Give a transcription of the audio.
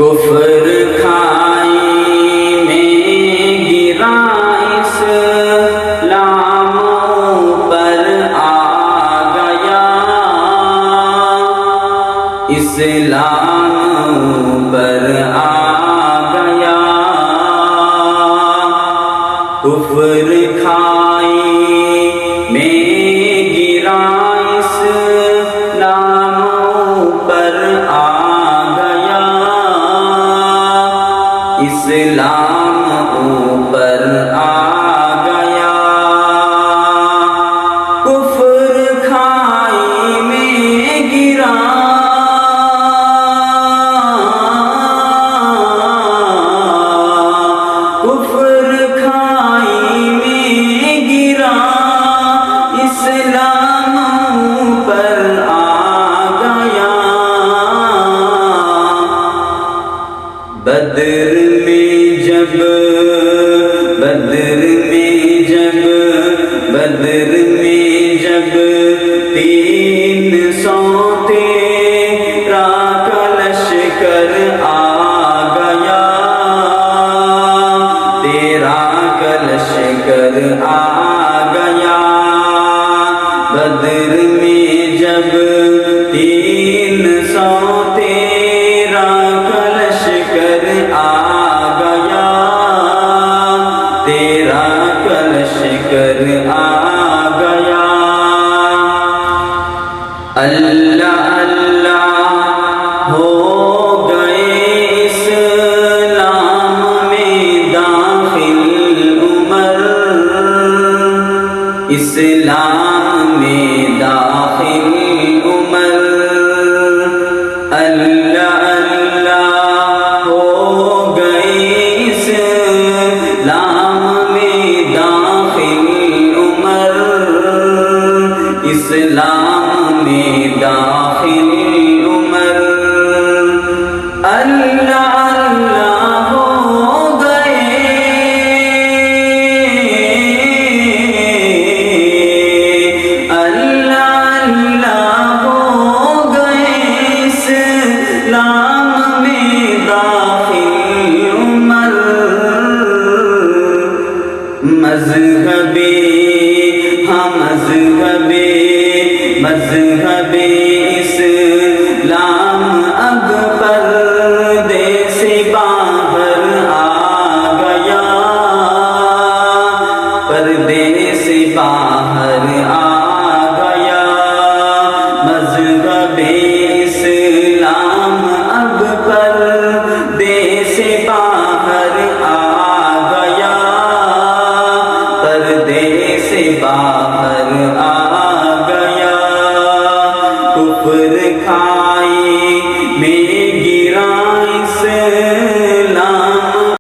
کفر کھائی میں گرا اسلام پر آ گیا، اسلام پر آ گیا، کفر کھائی میں گرا اسلام پر آ گیا، اسلام اوپر آ گیا، کفر کھائی میں گرا، کفر کھائی میں گرا، اسلام اوپر آ گیا، بدر میں جب تین سو تیرا کا لشکر